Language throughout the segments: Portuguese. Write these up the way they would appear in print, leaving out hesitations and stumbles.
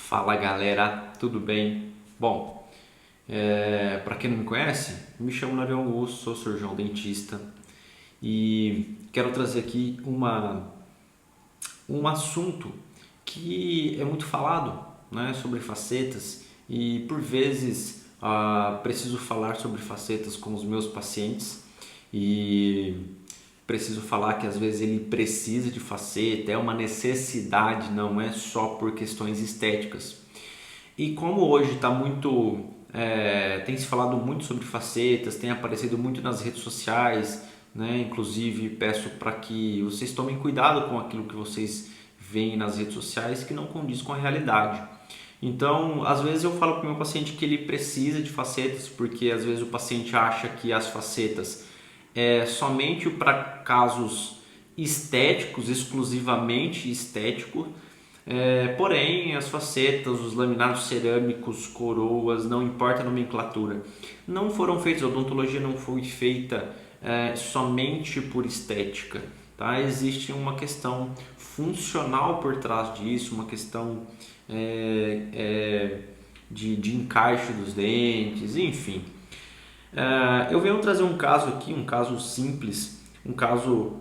Fala galera, tudo bem? Bom, para quem não me conhece, me chamo Narion Augusto, sou cirurgião dentista e quero trazer aqui um assunto que é muito falado, né, sobre facetas e por vezes preciso falar sobre facetas com os meus pacientes e preciso falar que às vezes ele precisa de faceta, é uma necessidade, não é só por questões estéticas. E como hoje está muito, tem se falado muito sobre facetas, tem aparecido muito nas redes sociais, né? Inclusive peço para que vocês tomem cuidado com aquilo que vocês veem nas redes sociais que não condiz com a realidade. Então, às vezes eu falo para o meu paciente que ele precisa de facetas, porque às vezes o paciente acha que as facetas é somente para casos estéticos, exclusivamente estéticos. Porém, as facetas, os laminados cerâmicos, coroas, não importa a nomenclatura, não foram feitos, a odontologia não foi feita somente por estética. Tá? Existe uma questão funcional por trás disso, uma questão de encaixe dos dentes, enfim. Eu venho trazer um caso aqui, um caso simples, um caso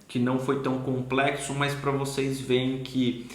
que não foi tão complexo, mas para vocês verem que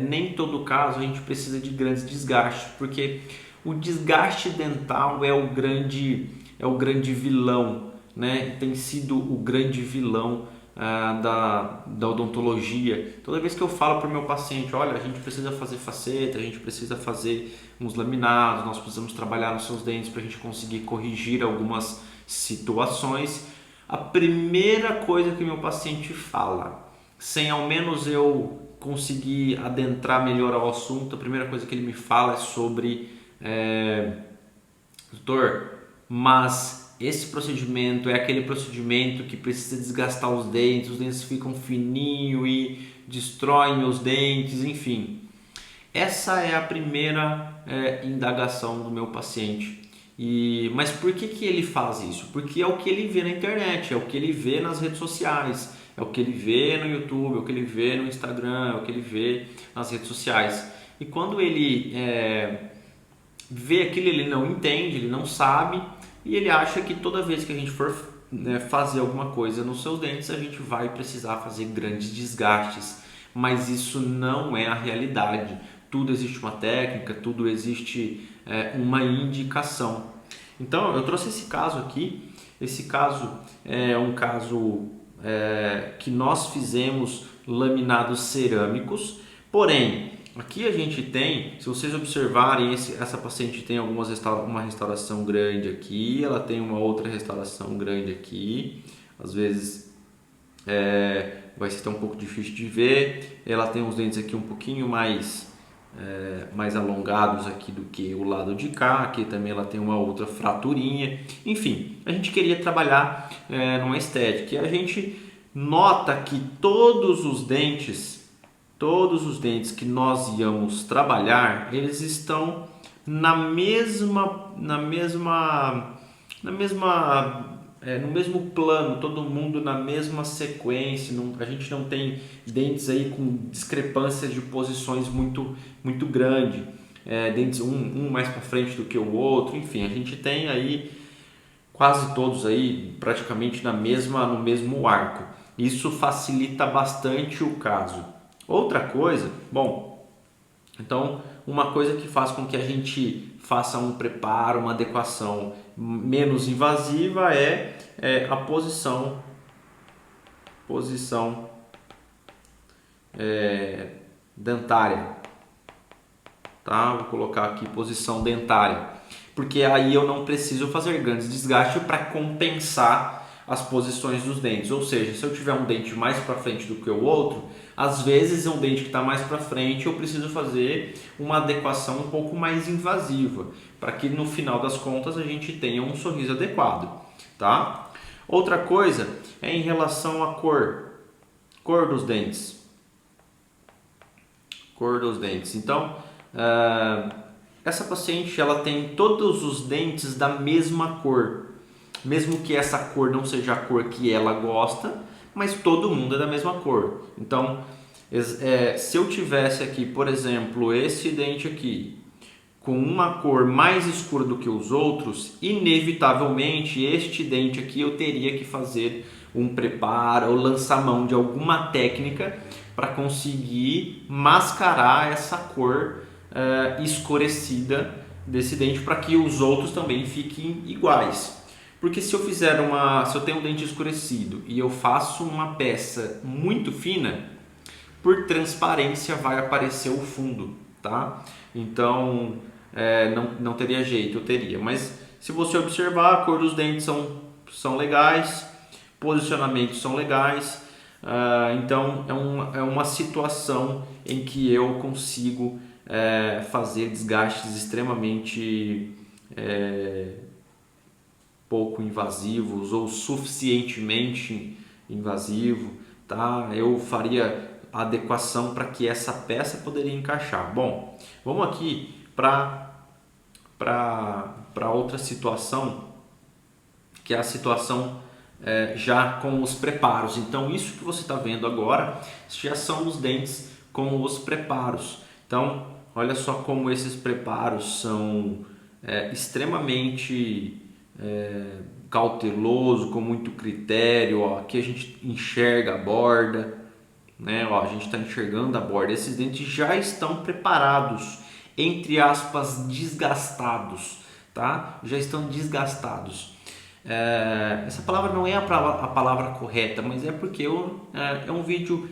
nem todo caso a gente precisa de grandes desgastes, porque o desgaste dental é o grande vilão, né? Tem sido o grande vilão da odontologia. Toda vez que eu falo para o meu paciente, olha, a gente precisa fazer faceta, a gente precisa fazer uns laminados, nós precisamos trabalhar nos seus dentes para a gente conseguir corrigir algumas situações, a primeira coisa que meu paciente fala, sem ao menos eu conseguir adentrar melhor ao assunto, a primeira coisa que ele me fala é sobre doutor, mas esse procedimento é aquele procedimento que precisa desgastar os dentes ficam fininhos e destroem meus dentes, enfim. Essa é a primeira indagação do meu paciente. Mas por que ele faz isso? Porque é o que ele vê na internet, é o que ele vê nas redes sociais, é o que ele vê no YouTube, é o que ele vê no Instagram, é o que ele vê nas redes sociais. E quando ele vê aquilo, ele não entende, ele não sabe e ele acha que toda vez que a gente for fazer alguma coisa nos seus dentes, a gente vai precisar fazer grandes desgastes. Mas isso não é a realidade. Tudo existe uma técnica, tudo existe uma indicação. Então eu trouxe esse caso aqui. Esse caso é um caso que nós fizemos laminados cerâmicos, porém aqui a gente tem, se vocês observarem, essa paciente tem uma restauração grande aqui, ela tem uma outra restauração grande aqui, às vezes vai ser um pouco difícil de ver, ela tem os dentes aqui um pouquinho mais alongados aqui do que o lado de cá, aqui também ela tem uma outra fraturinha, enfim, a gente queria trabalhar numa estética e a gente nota que todos os dentes que nós íamos trabalhar, eles estão no mesmo plano, todo mundo na mesma sequência, a gente não tem dentes aí com discrepâncias de posições muito grande, dentes um mais para frente do que o outro, enfim, a gente tem aí quase todos aí praticamente no mesmo arco. Isso facilita bastante o caso. Outra coisa, bom, então uma coisa que faz com que a gente faça um preparo, uma adequação menos invasiva é a posição dentária, tá? Vou colocar aqui posição dentária, porque aí eu não preciso fazer grandes desgastes para compensar as posições dos dentes, ou seja, se eu tiver um dente mais para frente do que o outro, às vezes um dente que está mais para frente eu preciso fazer uma adequação um pouco mais invasiva, para que no final das contas a gente tenha um sorriso adequado, tá? Outra coisa é em relação à cor dos dentes. Cor dos dentes. Então, essa paciente ela tem todos os dentes da mesma cor. Mesmo que essa cor não seja a cor que ela gosta, mas todo mundo é da mesma cor. Então, Se eu tivesse aqui, por exemplo, esse dente aqui com uma cor mais escura do que os outros, inevitavelmente este dente aqui eu teria que fazer um preparo ou lançar mão de alguma técnica para conseguir mascarar essa cor escurecida desse dente, para que os outros também fiquem iguais. Porque se eu tenho um dente escurecido e eu faço uma peça muito fina, por transparência vai aparecer o fundo, tá? Então não teria jeito, eu teria. Mas se você observar, a cor dos dentes são legais, posicionamentos são legais. Então é uma situação em que eu consigo fazer desgastes extremamente pouco invasivos ou suficientemente invasivo, tá? Eu faria a adequação para que essa peça poderia encaixar. Bom, vamos aqui para outra situação, que é a situação já com os preparos. Então isso que você está vendo agora já são os dentes com os preparos. Então olha só como esses preparos são extremamente cauteloso, com muito critério. Ó, aqui a gente enxerga a borda, né? Ó, a gente está enxergando a borda. Esses dentes já estão preparados, entre aspas, desgastados, tá? Já estão desgastados. Essa palavra não é a palavra correta, mas é porque é um vídeo.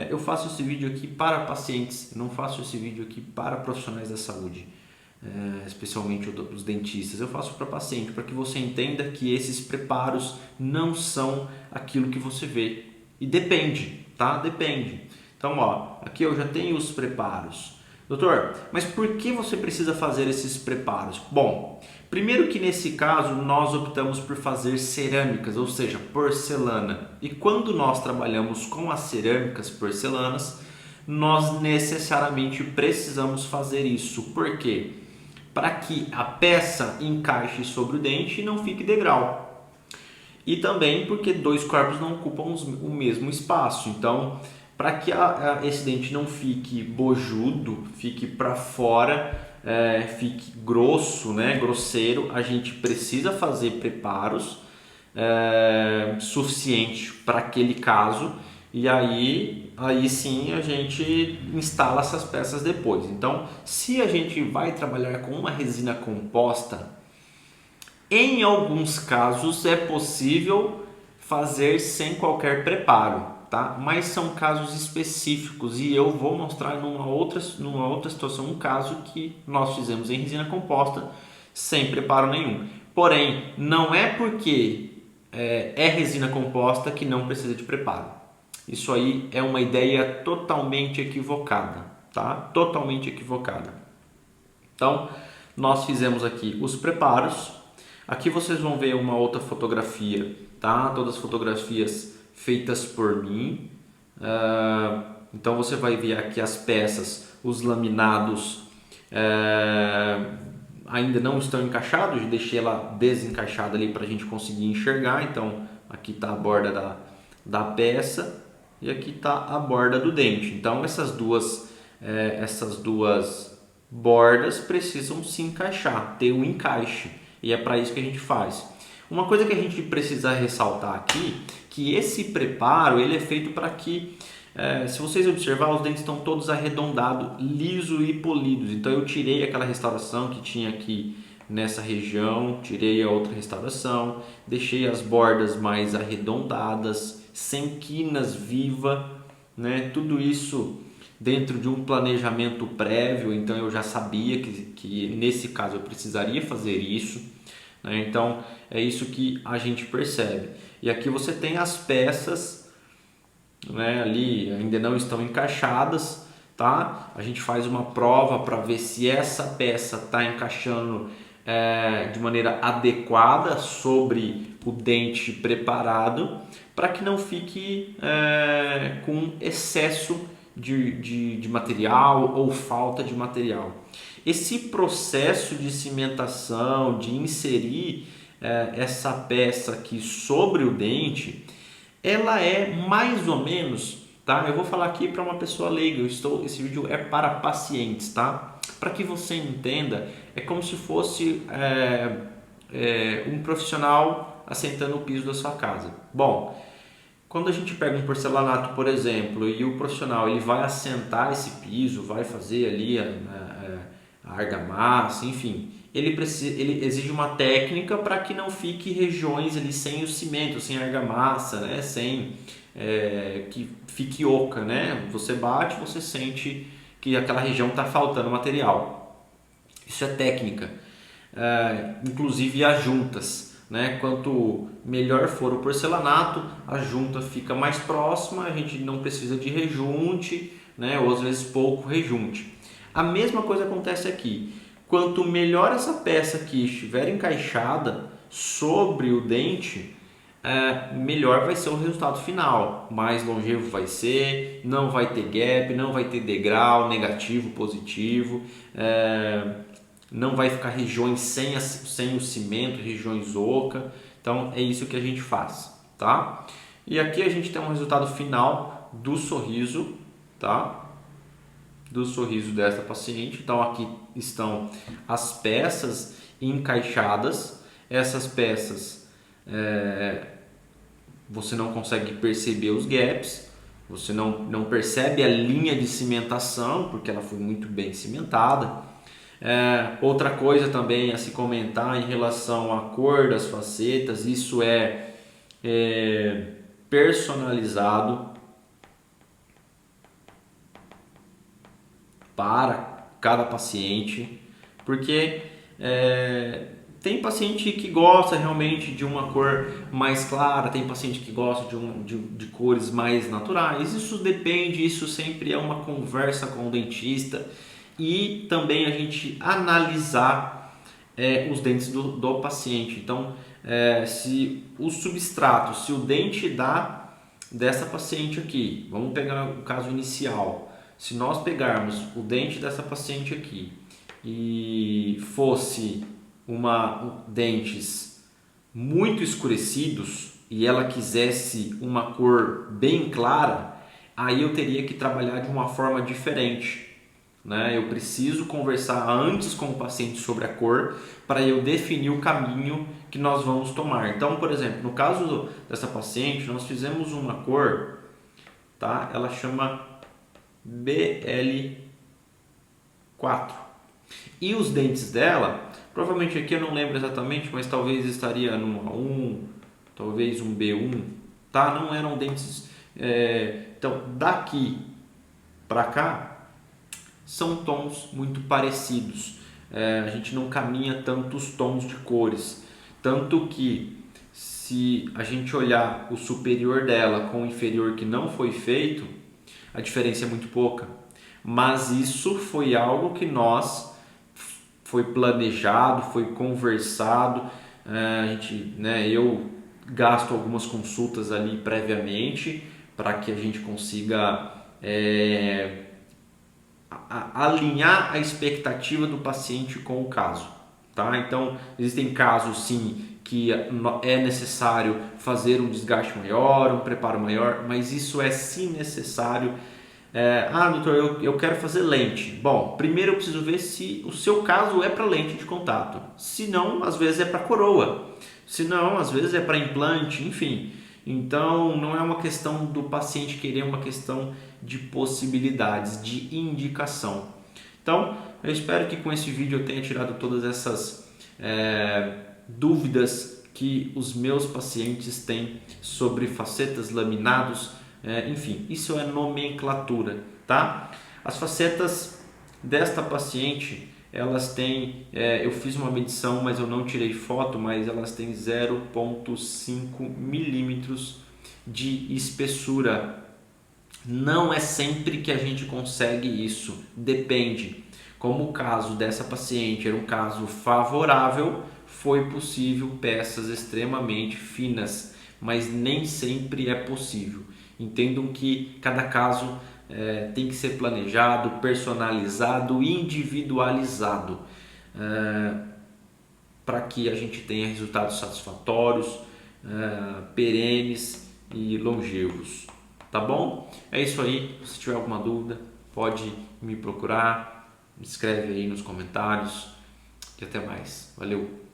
Eu faço esse vídeo aqui para pacientes, não faço esse vídeo aqui para profissionais da saúde. Especialmente os dentistas, eu faço para paciente, para que você entenda que esses preparos não são aquilo que você vê, e depende, tá? Depende. Então, ó, aqui eu já tenho os preparos. Doutor, mas por que você precisa fazer esses preparos? Bom, primeiro que nesse caso nós optamos por fazer cerâmicas, ou seja, porcelana, e quando nós trabalhamos com as cerâmicas porcelanas, nós necessariamente precisamos fazer isso. Por quê? Para que a peça encaixe sobre o dente e não fique degrau. E também porque dois corpos não ocupam o mesmo espaço. Então, para que esse dente não fique bojudo, fique para fora, fique grosso, né, grosseiro, a gente precisa fazer preparos suficientes para aquele caso. E aí sim a gente instala essas peças depois. Então, se a gente vai trabalhar com uma resina composta, em alguns casos é possível fazer sem qualquer preparo, tá? Mas são casos específicos e eu vou mostrar numa outra situação um caso que nós fizemos em resina composta sem preparo nenhum. Porém, não é porque é resina composta que não precisa de preparo. Isso aí é uma ideia totalmente equivocada, tá? Totalmente equivocada. Então, nós fizemos aqui os preparos. Aqui vocês vão ver uma outra fotografia, tá? Todas as fotografias feitas por mim. Então, você vai ver aqui as peças, os laminados ainda não estão encaixados. Eu deixei ela desencaixada ali para a gente conseguir enxergar. Então, aqui está a borda da peça. E aqui está a borda do dente. Então essas duas bordas precisam se encaixar, ter um encaixe. E é para isso que a gente faz. Uma coisa que a gente precisa ressaltar aqui, que esse preparo ele é feito para que, se vocês observar, os dentes estão todos arredondados, liso e polidos. Então eu tirei aquela restauração que tinha aqui nessa região, tirei a outra restauração, deixei as bordas mais arredondadas, sem quinas viva, né? Tudo isso dentro de um planejamento prévio. Então eu já sabia que nesse caso eu precisaria fazer isso, né? Então é isso que a gente percebe. E aqui você tem as peças, né, ali ainda não estão encaixadas, tá? A gente faz uma prova para ver se essa peça está encaixando de maneira adequada sobre o dente preparado, para que não fique com excesso de material ou falta de material. Esse processo de cimentação, de inserir essa peça aqui sobre o dente, ela é mais ou menos tá? Eu vou falar aqui para uma pessoa leiga, esse vídeo é para pacientes, tá? Para que você entenda, é como se fosse um profissional assentando o piso da sua casa. Bom, quando a gente pega um porcelanato, por exemplo, e o profissional ele vai assentar esse piso, vai fazer ali a argamassa, enfim, ele exige uma técnica para que não fique regiões ali sem o cimento, sem a argamassa, né? Sem que fique oca, né? Você bate, você sente que aquela região está faltando material. Isso é técnica. Inclusive as juntas, né? Quanto melhor for o porcelanato, a junta fica mais próxima, a gente não precisa de rejunte, né? Ou às vezes pouco rejunte. A mesma coisa acontece aqui. Quanto melhor essa peça aqui estiver encaixada sobre o dente, melhor vai ser o resultado final, mais longevo vai ser, não vai ter gap, não vai ter degrau negativo, positivo, não vai ficar regiões sem o cimento, regiões oca. Então é isso que a gente faz, tá? E aqui a gente tem um resultado final do sorriso, tá? Do sorriso dessa paciente. Então aqui estão as peças encaixadas. Essas peças você não consegue perceber os gaps, você não percebe a linha de cimentação porque ela foi muito bem cimentada. Outra coisa também a se comentar em relação à cor das facetas, isso é personalizado para cada paciente, porque tem paciente que gosta realmente de uma cor mais clara, tem paciente que gosta de cores mais naturais. Isso depende, isso sempre é uma conversa com o dentista e também a gente analisar os dentes do paciente. Então, se o substrato, se o dente dessa paciente aqui, vamos pegar o caso inicial, se nós pegarmos o dente dessa paciente aqui e fosse dentes muito escurecidos e ela quisesse uma cor bem clara, aí eu teria que trabalhar de uma forma diferente, né? Eu preciso conversar antes com o paciente sobre a cor para eu definir o caminho que nós vamos tomar. Então, por exemplo, no caso dessa paciente, nós fizemos uma cor, tá? Ela chama BL4. E os dentes dela, provavelmente aqui eu não lembro exatamente, mas talvez estaria no A1, talvez um B1, tá? Não eram dentes. Então, daqui para cá são tons muito parecidos. A gente não caminha tantos tons de cores, tanto que se a gente olhar o superior dela com o inferior que não foi feito, a diferença é muito pouca. Mas isso foi algo que foi planejado, foi conversado. Eu gasto algumas consultas ali previamente para que a gente consiga alinhar a expectativa do paciente com o caso, tá? Então existem casos sim que é necessário fazer um desgaste maior, um preparo maior, mas isso é sim necessário. Doutor, eu quero fazer lente. Bom, primeiro eu preciso ver se o seu caso é para lente de contato. Se não, às vezes é para coroa. Se não, às vezes é para implante, enfim. Então, não é uma questão do paciente querer, é uma questão de possibilidades, de indicação. Então, eu espero que com esse vídeo eu tenha tirado todas essas dúvidas que os meus pacientes têm sobre facetas, laminados. Enfim, isso é nomenclatura, tá? As facetas desta paciente, elas têm, eu fiz uma medição, mas eu não tirei foto, mas elas têm 0,5 milímetros de espessura. Não é sempre que a gente consegue isso, depende. Como o caso dessa paciente era um caso favorável, foi possível peças extremamente finas, mas nem sempre é possível. Entendam que cada caso tem que ser planejado, personalizado, individualizado, para que a gente tenha resultados satisfatórios, perenes e longevos. tá bom? É isso aí, se tiver alguma dúvida, pode me procurar, me escreve aí nos comentários e até mais. Valeu!